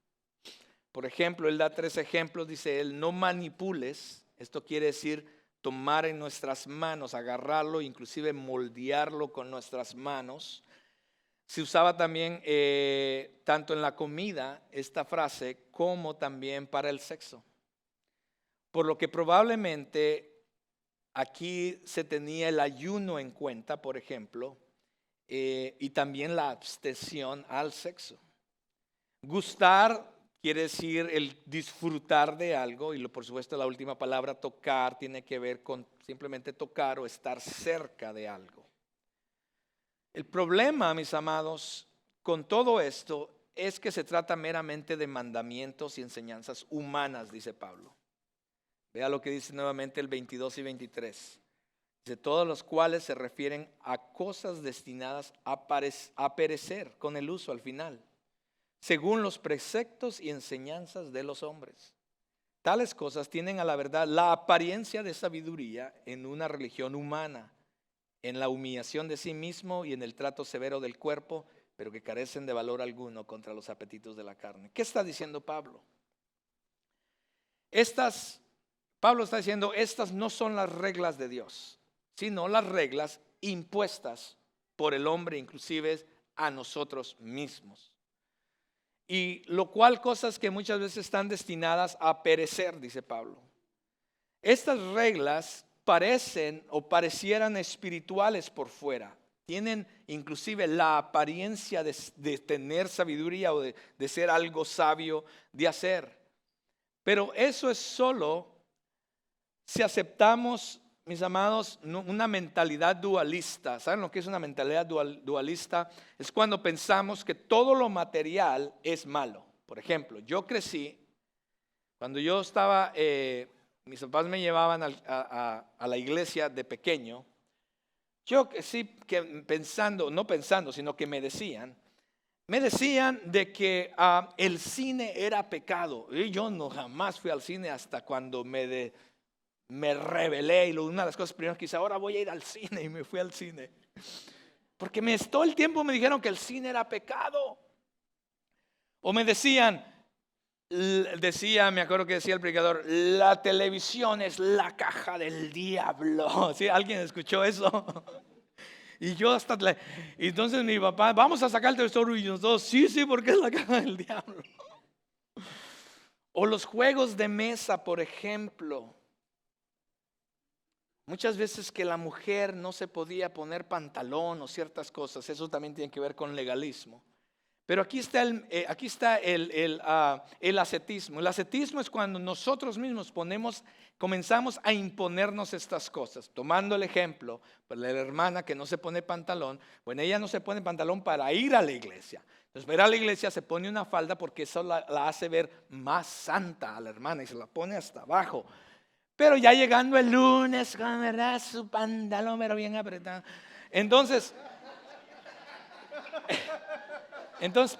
Por ejemplo, él da 3 ejemplos, dice él, no manipules, esto quiere decir tomar en nuestras manos, agarrarlo, inclusive moldearlo con nuestras manos. Se usaba también tanto en la comida esta frase como también para el sexo. Por lo que probablemente aquí se tenía el ayuno en cuenta, por ejemplo, y también la abstención al sexo. Gustar quiere decir el disfrutar de algo y por supuesto la última palabra tocar tiene que ver con simplemente tocar o estar cerca de algo. El problema, mis amados, con todo esto es que se trata meramente de mandamientos y enseñanzas humanas, dice Pablo. Vea lo que dice nuevamente el 22 y 23. De todos los cuales se refieren a cosas destinadas a perecer con el uso al final, según los preceptos y enseñanzas de los hombres. Tales cosas tienen a la verdad la apariencia de sabiduría en una religión humana, en la humillación de sí mismo y en el trato severo del cuerpo, pero que carecen de valor alguno contra los apetitos de la carne. ¿Qué está diciendo Pablo? Pablo está diciendo, estas no son las reglas de Dios, sino las reglas impuestas por el hombre, inclusive a nosotros mismos. Y lo cual cosas que muchas veces están destinadas a perecer, dice Pablo. Estas reglas parecen o parecieran espirituales por fuera. Tienen inclusive la apariencia de tener sabiduría o de ser algo sabio de hacer. Pero eso es solo si aceptamos, mis amados, una mentalidad dualista. ¿Saben lo que es una mentalidad dualista? Es cuando pensamos que todo lo material es malo. Por ejemplo, yo crecí, cuando yo estaba, mis papás me llevaban a la iglesia de pequeño. Yo sí que no pensando, sino que me decían de que el cine era pecado. Y yo no jamás fui al cine hasta cuando me rebelé. Y una de las cosas primeras que hice, ahora voy a ir al cine, y me fui al cine. Porque todo el tiempo me dijeron que el cine era pecado. O me decían, me acuerdo que decía el predicador, la televisión es la caja del diablo. ¿Sí? ¿Alguien escuchó eso? Y yo y entonces mi papá, vamos a sacar el televisor, y nosotros, sí, porque es la caja del diablo. O los juegos de mesa, por ejemplo. Muchas veces que la mujer no se podía poner pantalón o ciertas cosas, eso también tiene que ver con legalismo. Pero aquí está el ascetismo. El ascetismo es cuando nosotros mismos comenzamos a imponernos estas cosas. Tomando el ejemplo, pues la hermana que no se pone pantalón, bueno, ella no se pone pantalón para ir a la iglesia. Entonces, para ir a la iglesia se pone una falda porque eso la hace ver más santa a la hermana y se la pone hasta abajo. Pero ya llegando el lunes, ¿verdad? Su pantalón pero bien apretado. Entonces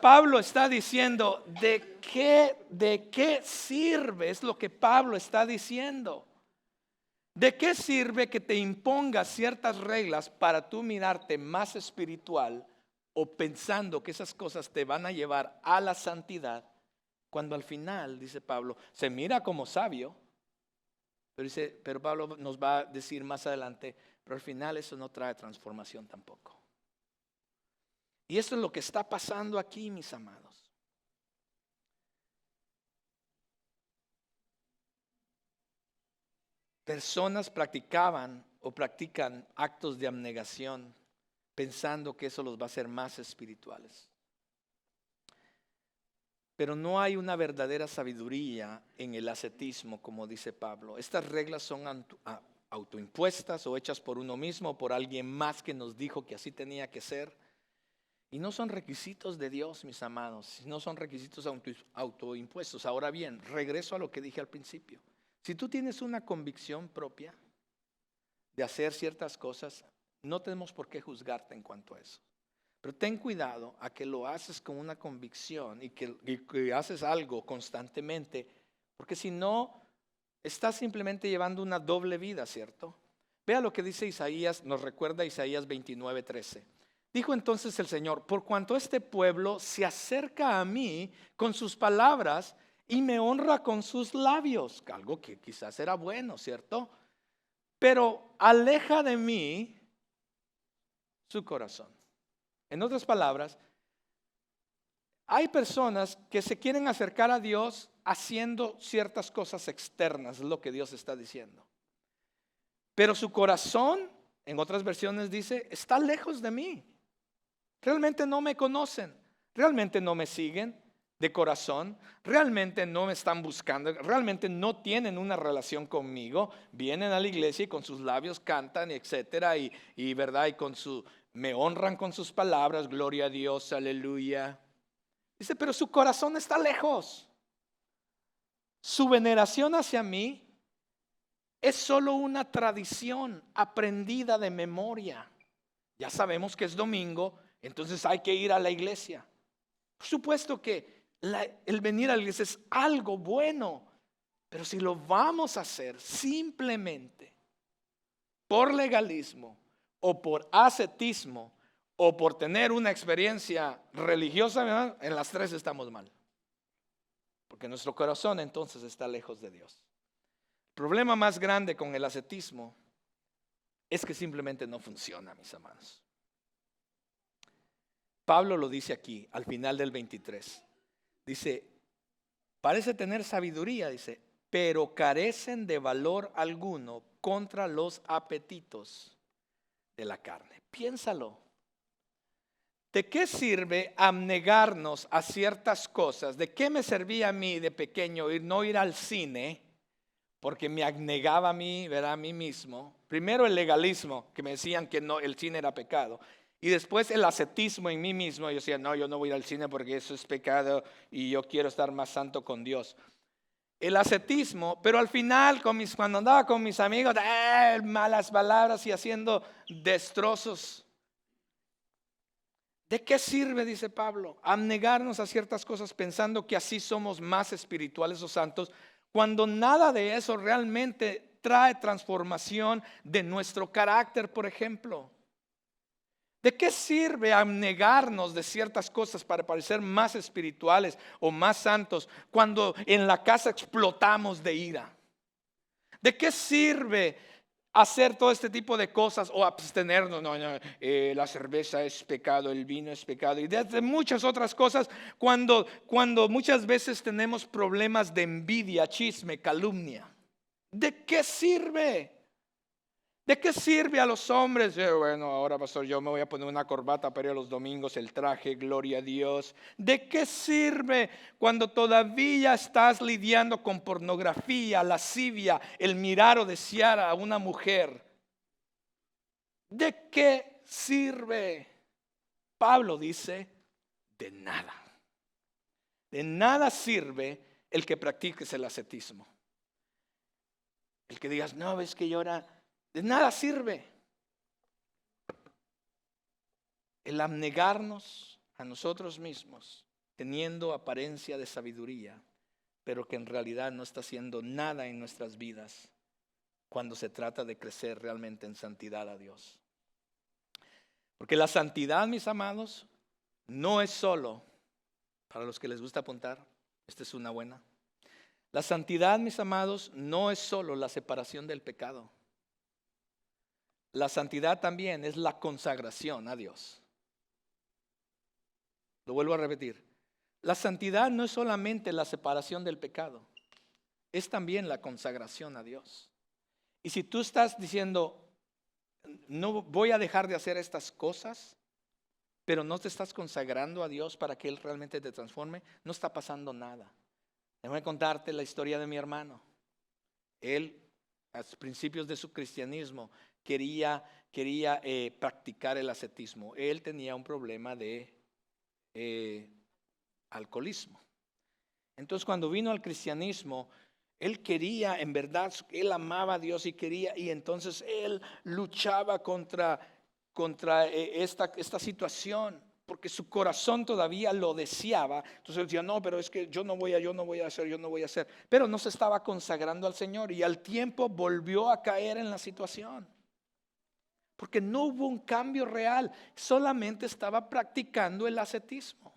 Pablo está diciendo, ¿de qué sirve? Es lo que Pablo está diciendo. ¿De qué sirve que te impongas ciertas reglas para tú mirarte más espiritual o pensando que esas cosas te van a llevar a la santidad, cuando al final, dice Pablo, se mira como sabio? Pero Pablo nos va a decir más adelante, pero al final eso no trae transformación tampoco. Y esto es lo que está pasando aquí, mis amados. Personas practicaban o practican actos de abnegación pensando que eso los va a hacer más espirituales. Pero no hay una verdadera sabiduría en el ascetismo, como dice Pablo. Estas reglas son autoimpuestas o hechas por uno mismo o por alguien más que nos dijo que así tenía que ser. Y no son requisitos de Dios, mis amados, no son requisitos autoimpuestos. Ahora bien, regreso a lo que dije al principio. Si tú tienes una convicción propia de hacer ciertas cosas, no tenemos por qué juzgarte en cuanto a eso. Pero ten cuidado a que lo haces con una convicción y que haces algo constantemente, porque si no, estás simplemente llevando una doble vida, ¿cierto? Vea lo que dice Isaías, nos recuerda Isaías 29:13. Dijo entonces el Señor: por cuanto este pueblo se acerca a mí con sus palabras y me honra con sus labios, algo que quizás era bueno, ¿cierto? Pero aleja de mí su corazón. En otras palabras, hay personas que se quieren acercar a Dios haciendo ciertas cosas externas, es lo que Dios está diciendo. Pero su corazón, en otras versiones dice, está lejos de mí. Realmente no me conocen, realmente no me siguen de corazón, realmente no me están buscando, realmente no tienen una relación conmigo. Vienen a la iglesia y con sus labios cantan, etcétera, y verdad, me honran con sus palabras, gloria a Dios, aleluya. Dice, pero su corazón está lejos. Su veneración hacia mí es solo una tradición aprendida de memoria. Ya sabemos que es domingo, entonces hay que ir a la iglesia. Por supuesto que el venir a la iglesia es algo bueno, pero si lo vamos a hacer simplemente por legalismo o por ascetismo o por tener una experiencia religiosa, ¿verdad? En las tres estamos mal. Porque nuestro corazón entonces está lejos de Dios. El problema más grande con el ascetismo es que simplemente no funciona, mis amados. Pablo lo dice aquí, al final del 23. Dice, parece tener sabiduría, dice, pero carecen de valor alguno contra los apetitos de la carne. Piénsalo. ¿De qué sirve abnegarnos a ciertas cosas? ¿De qué me servía a mí de pequeño no ir al cine? Porque me abnegaba a mí, ¿verdad? A mí mismo. Primero el legalismo, que me decían que no, el cine era pecado. Y después el ascetismo en mí mismo. Yo decía, no, yo no voy a ir al cine porque eso es pecado y yo quiero estar más santo con Dios. El ascetismo, pero al final cuando andaba con mis amigos, malas palabras y haciendo destrozos. ¿De qué sirve, dice Pablo, abnegarnos a ciertas cosas pensando que así somos más espirituales o santos, cuando nada de eso realmente trae transformación de nuestro carácter, por ejemplo? ¿De qué sirve abnegarnos de ciertas cosas para parecer más espirituales o más santos cuando en la casa explotamos de ira? ¿De qué sirve hacer todo este tipo de cosas o abstenernos? La cerveza es pecado, el vino es pecado y de muchas otras cosas cuando muchas veces tenemos problemas de envidia, chisme, calumnia. ¿De qué sirve? ¿De qué sirve a los hombres? Bueno, ahora pastor, yo me voy a poner una corbata para ir a los domingos, el traje, gloria a Dios. ¿De qué sirve cuando todavía estás lidiando con pornografía, lascivia, el mirar o desear a una mujer? ¿De qué sirve? Pablo dice, de nada. De nada sirve el que practiques el ascetismo. El que digas, no, es que yo ahora... De nada sirve el abnegarnos a nosotros mismos, teniendo apariencia de sabiduría, pero que en realidad no está haciendo nada en nuestras vidas cuando se trata de crecer realmente en santidad a Dios. Porque la santidad, mis amados, no es solo, para los que les gusta apuntar, esta es una buena. La santidad, mis amados, no es solo la separación del pecado. La santidad también es la consagración a Dios. Lo vuelvo a repetir. La santidad no es solamente la separación del pecado, es también la consagración a Dios. Y si tú estás diciendo, no voy a dejar de hacer estas cosas, pero no te estás consagrando a Dios para que Él realmente te transforme, no está pasando nada. Déjame contarte la historia de mi hermano. Él, a los principios de su cristianismo, quería practicar el ascetismo. Él tenía un problema de alcoholismo. Entonces, cuando vino al cristianismo, Él quería, en verdad, él amaba a Dios y quería, y entonces él luchaba contra esta situación, porque su corazón todavía lo deseaba. Entonces él decía, no, pero es que yo no voy a hacer. Pero no se estaba consagrando al Señor y al tiempo volvió a caer en la situación. Porque no hubo un cambio real, solamente estaba practicando el ascetismo.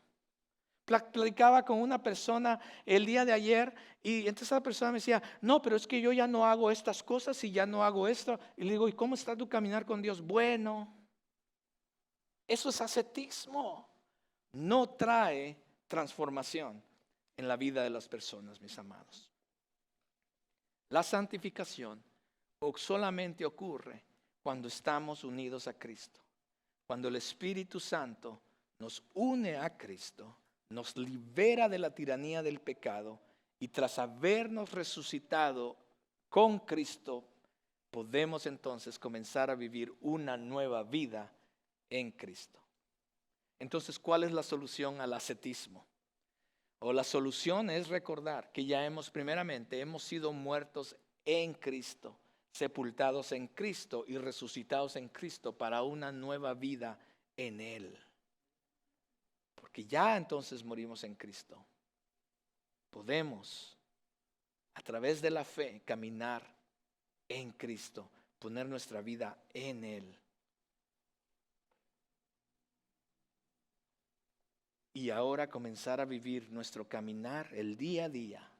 Platicaba con una persona el día de ayer y entonces esa persona me decía, no, pero es que yo ya no hago estas cosas y ya no hago esto. Y le digo, ¿y cómo está tu caminar con Dios? Bueno, eso es ascetismo. No trae transformación en la vida de las personas, mis amados. La santificación solamente ocurre cuando estamos unidos a Cristo. Cuando el Espíritu Santo nos une a Cristo, nos libera de la tiranía del pecado y tras habernos resucitado con Cristo, podemos entonces comenzar a vivir una nueva vida en Cristo. Entonces, ¿cuál es la solución al ascetismo? O la solución es recordar que ya primeramente hemos sido muertos en Cristo, sepultados en Cristo y resucitados en Cristo para una nueva vida en Él. Porque ya entonces morimos en Cristo. Podemos, a través de la fe, caminar en Cristo, poner nuestra vida en Él. Y ahora comenzar a vivir nuestro caminar el día a día,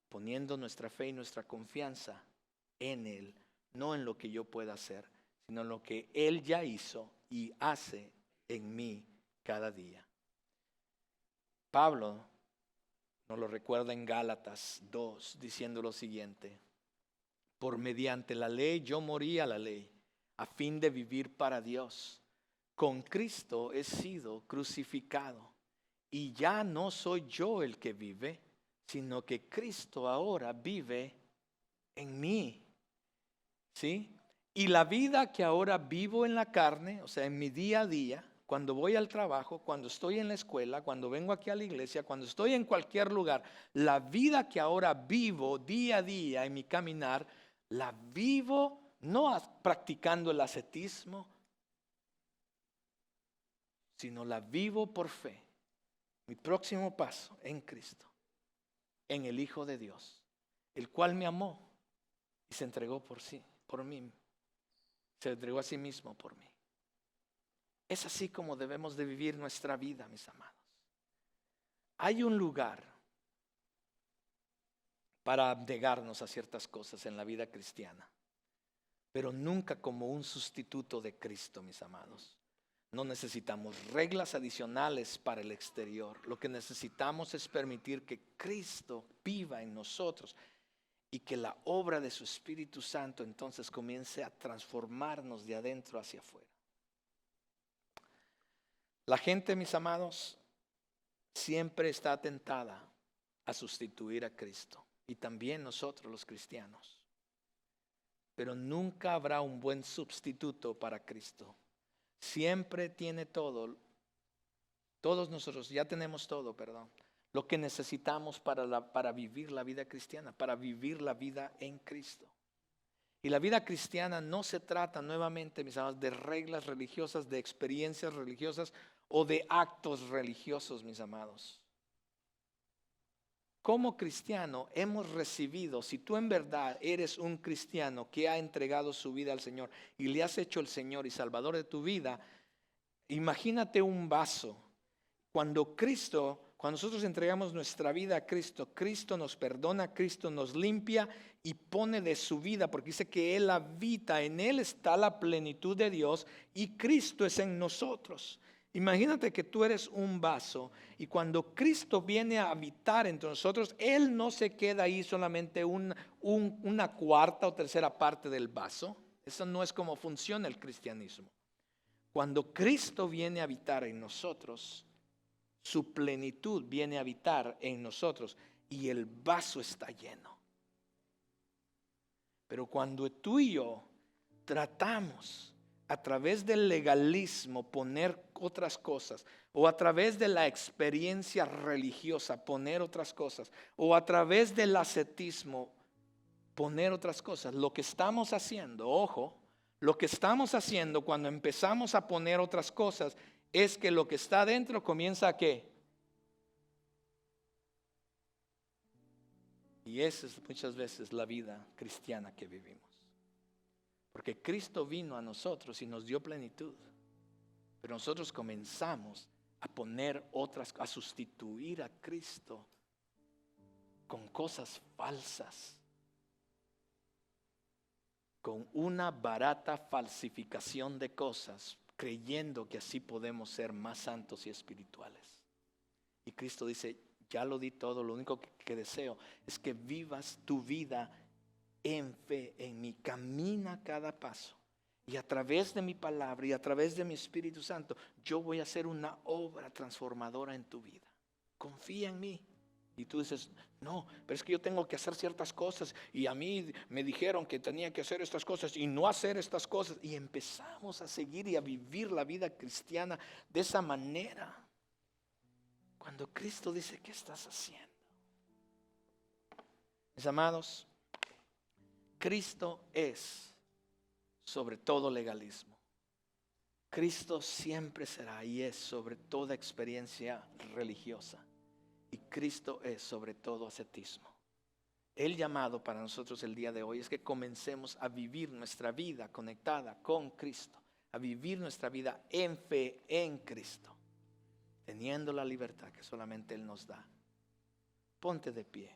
poniendo nuestra fe y nuestra confianza en Él, no en lo que yo pueda hacer, sino en lo que Él ya hizo y hace en mí cada día. Pablo nos lo recuerda en Gálatas 2, diciendo lo siguiente: por mediante la ley yo morí a la ley, a fin de vivir para Dios. Con Cristo he sido crucificado, y ya no soy yo el que vive, sino que Cristo ahora vive en mí. ¿Sí? Y la vida que ahora vivo en la carne, o sea, en mi día a día, cuando voy al trabajo, cuando estoy en la escuela, cuando vengo aquí a la iglesia, cuando estoy en cualquier lugar, la vida que ahora vivo día a día en mi caminar, la vivo no practicando el ascetismo, sino la vivo por fe. Mi próximo paso en Cristo, en el Hijo de Dios, el cual me amó y se entregó por mí. Se entregó a sí mismo por mí. Es así como debemos de vivir nuestra vida, mis amados. Hay un lugar para negarnos a ciertas cosas en la vida cristiana, pero nunca como un sustituto de Cristo, mis amados. No necesitamos reglas adicionales para el exterior. Lo que necesitamos es permitir que Cristo viva en nosotros y que la obra de su Espíritu Santo entonces comience a transformarnos de adentro hacia afuera. La gente, mis amados, siempre está tentada a sustituir a Cristo, y también nosotros los cristianos. Pero nunca habrá un buen sustituto para Cristo. Siempre tiene todo. Todos nosotros ya tenemos todo, lo que necesitamos para vivir la vida cristiana, para vivir la vida en Cristo. Y la vida cristiana no se trata, nuevamente, mis amados, de reglas religiosas, de experiencias religiosas o de actos religiosos, mis amados. Como cristiano hemos recibido, si tú en verdad eres un cristiano que ha entregado su vida al Señor y le has hecho el Señor y Salvador de tu vida, imagínate un vaso. Cuando nosotros entregamos nuestra vida a Cristo, Cristo nos perdona, Cristo nos limpia y pone de su vida, porque dice que Él habita, en Él está la plenitud de Dios y Cristo es en nosotros. Imagínate que tú eres un vaso y cuando Cristo viene a habitar entre nosotros, Él no se queda ahí solamente una cuarta o tercera parte del vaso. Eso no es como funciona el cristianismo. Cuando Cristo viene a habitar en nosotros, su plenitud viene a habitar en nosotros y el vaso está lleno. Pero cuando tú y yo tratamos a través del legalismo poner otras cosas, o a través de la experiencia religiosa poner otras cosas, o a través del ascetismo poner otras cosas. Lo que estamos haciendo, ojo, lo que estamos haciendo cuando empezamos a poner otras cosas es que lo que está dentro comienza a ¿qué? Y esa es muchas veces la vida cristiana que vivimos. Porque Cristo vino a nosotros y nos dio plenitud. Pero nosotros comenzamos a poner otras, a sustituir a Cristo con cosas falsas, con una barata falsificación de cosas, creyendo que así podemos ser más santos y espirituales. Y Cristo dice, ya lo di todo, lo único que deseo es que vivas tu vida en fe, en mí, camina cada paso. Y a través de mi palabra y a través de mi Espíritu Santo, yo voy a hacer una obra transformadora en tu vida. Confía en mí. Y tú dices, no, pero es que yo tengo que hacer ciertas cosas. Y a mí me dijeron que tenía que hacer estas cosas y no hacer estas cosas. Y empezamos a seguir y a vivir la vida cristiana de esa manera. Cuando Cristo dice, ¿qué estás haciendo? Mis amados, Cristo es sobre todo legalismo. Cristo siempre será y es sobre toda experiencia religiosa. Y Cristo es sobre todo ascetismo. El llamado para nosotros el día de hoy es que comencemos a vivir nuestra vida conectada con Cristo. A vivir nuestra vida en fe en Cristo. Teniendo la libertad que solamente Él nos da. Ponte de pie.